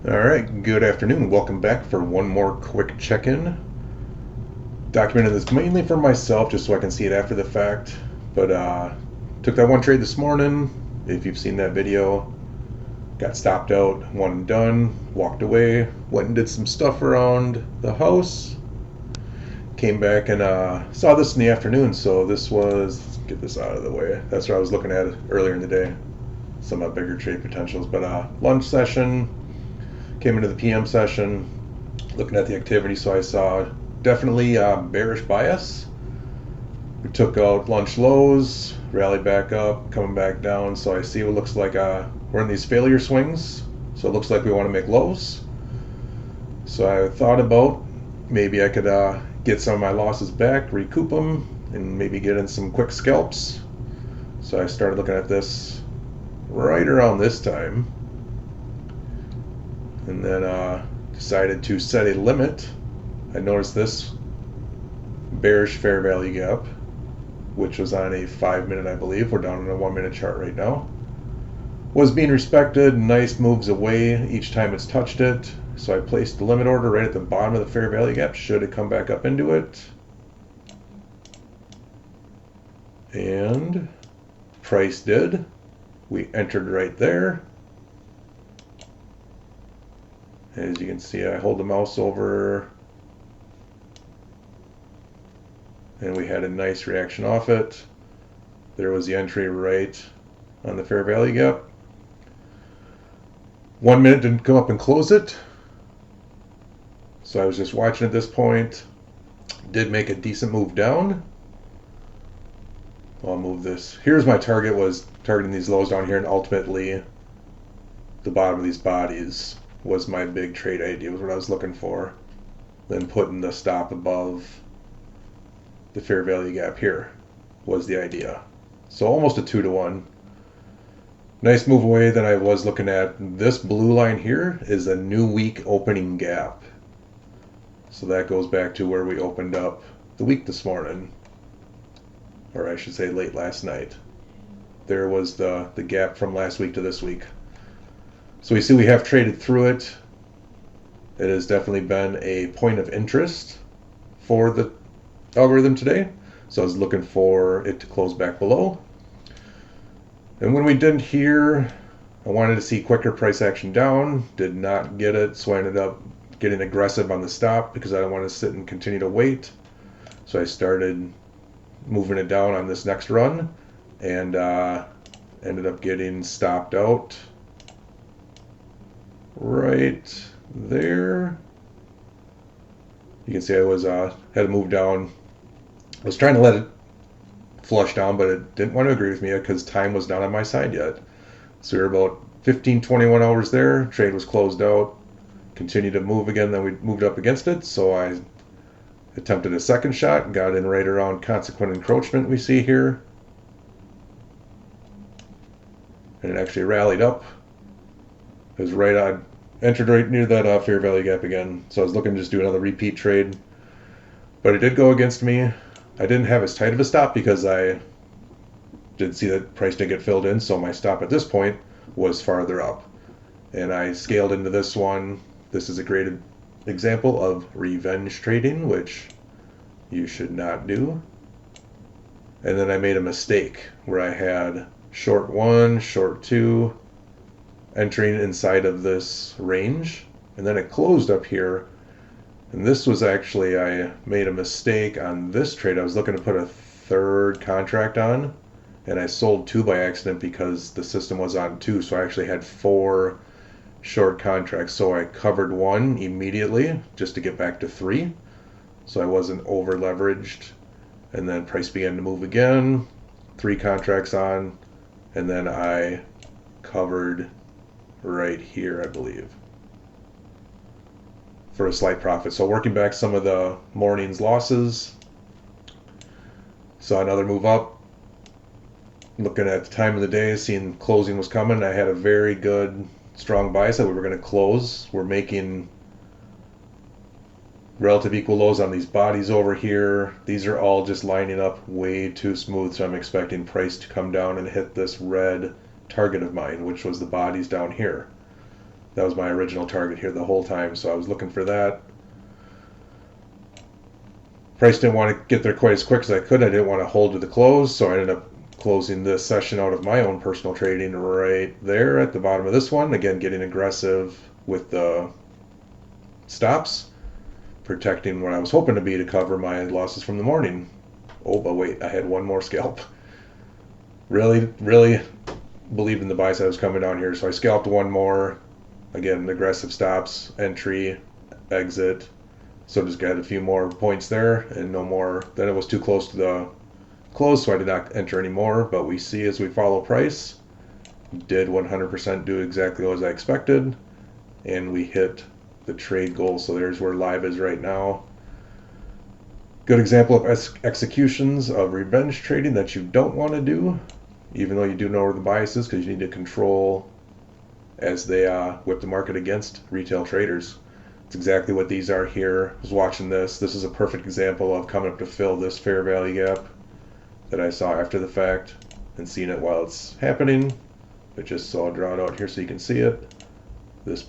All right, good afternoon. Welcome back for one more quick check-in. Documented this mainly for myself just so I can see it after the fact. But took that one trade this morning. If you've seen that video, got stopped out, one and done, walked away, went and did some stuff around the house. Came back and saw this in the afternoon. So this was, let's get this out of the way. That's what I was looking at earlier in the day. Some bigger trade potentials. But lunch session, came into the PM session, looking at the activity, so I saw definitely bearish bias. We took out lunch lows, rallied back up, coming back down, so I see what looks like we're in these failure swings, so it looks like we want to make lows. So I thought about maybe I could get some of my losses back, recoup them, and maybe get in some quick scalps. So I started looking at this right around this time. And then decided to set a limit. I noticed this bearish fair value gap, which was on a 5-minute, I believe. We're down on a 1-minute chart right now. Was being respected. Nice moves away each time it's touched it. So I placed the limit order right at the bottom of the fair value gap. Should it come back up into it. And price did. We entered right there. As you can see, I hold the mouse over and we had a nice reaction off it. There was the entry right on the fair value gap. 1 minute didn't come up and close it. So I was just watching at this point. Did make a decent move down. I'll move this. Here's my target, was targeting these lows down here, and ultimately the bottom of these bodies was my big trade idea, was what I was looking for. Then putting the stop above the fair value gap here was the idea. So almost a 2-to-1. Nice move away. Then I was looking at this blue line here is a new week opening gap. So that goes back to where we opened up the week this morning. Or I should say late last night. There was the gap from last week to this week. So we see we have traded through it. It has definitely been a point of interest for the algorithm today. So I was looking for it to close back below. And when we didn't here, I wanted to see quicker price action down. Did not get it, so I ended up getting aggressive on the stop because I don't want to sit and continue to wait. So I started moving it down on this next run and ended up getting stopped out right there. You can see I was had to move down. I was trying to let it flush down, but it didn't want to agree with me because time was not on my side yet. So we were about 15-21 hours there. Trade was closed out. Continued to move again. Then we moved up against it. So I attempted a second shot. Got in right around consequent encroachment we see here. And it actually rallied up. It was right on, entered right near that fair value gap again. So I was looking to just do another repeat trade. But it did go against me. I didn't have as tight of a stop because I did see that price didn't get filled in. So my stop at this point was farther up. And I scaled into this one. This is a great example of revenge trading, which you should not do. And then I made a mistake where I had short 1, short 2, entering inside of this range, and then it closed up here. And this was actually, I made a mistake on this trade. I was looking to put a third contract on, and I sold 2 by accident because the system was on 2, so I actually had 4 short contracts. So I covered 1 immediately just to get back to 3, so I wasn't over leveraged. And then price began to move again, 3 contracts on, and then I covered right here, I believe, for a slight profit. So working back some of the morning's losses. Saw another move up. Looking at the time of the day, seeing closing was coming. I had a very good, strong bias that we were going to close. We're making relative equal lows on these bodies over here. These are all just lining up way too smooth, so I'm expecting price to come down and hit this red target of mine, which was the bodies down here. That was my original target here the whole time, so I was looking for that. Price didn't want to get there quite as quick as I could. I didn't want to hold to the close, so I ended up closing this session out of my own personal trading right there at the bottom of this one. Again, getting aggressive with the stops, protecting what I was hoping to be to cover my losses from the morning. Oh, but wait, I had one more scalp. Really believed in the buy side was coming down here, so I scalped one more. Again, aggressive stops, entry, exit. So just got a few more points there and no more. Then it was too close to the close, so I did not enter anymore. But we see as we follow price, did 100% do exactly as I expected, and we hit the trade goal. So there's where live is right now. Good example of executions of revenge trading that you don't want to do, even though you do know where the bias is, because you need to control as they whip the market against retail traders. It's exactly what these are here. I was watching this. This is a perfect example of coming up to fill this fair value gap that I saw after the fact and seeing it while it's happening. But just so I'll draw it out here so you can see it. This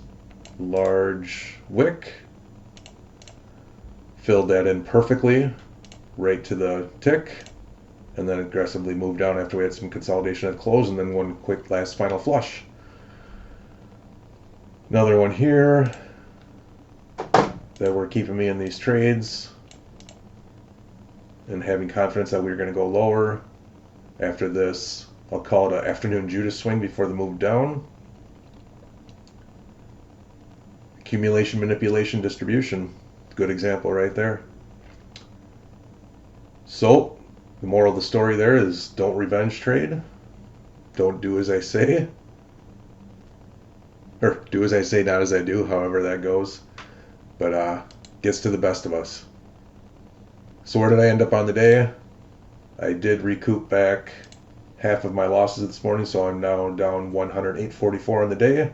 large wick filled that in perfectly right to the tick, and then aggressively moved down after we had some consolidation at close, and then one quick last final flush. Another one here that were keeping me in these trades and having confidence that we were going to go lower after this. I'll call it an afternoon Judas swing before the move down. Accumulation, manipulation, distribution. Good example right there. So the moral of the story there is don't revenge trade. Don't do as I say. Or do as I say, not as I do, however that goes. But gets to the best of us. So where did I end up on the day? I did recoup back half of my losses this morning, so I'm now down 108.44 on the day.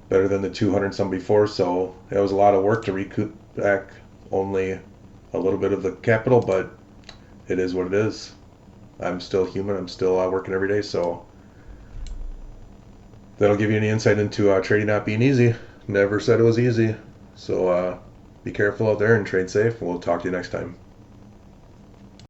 Better than the 200 some before, so that was a lot of work to recoup back only a little bit of the capital, but it is what it is. I'm still human. I'm still working every day, so that'll give you any insight into trading not being easy. Never said it was easy. So be careful out there and trade safe. We'll talk to you next time.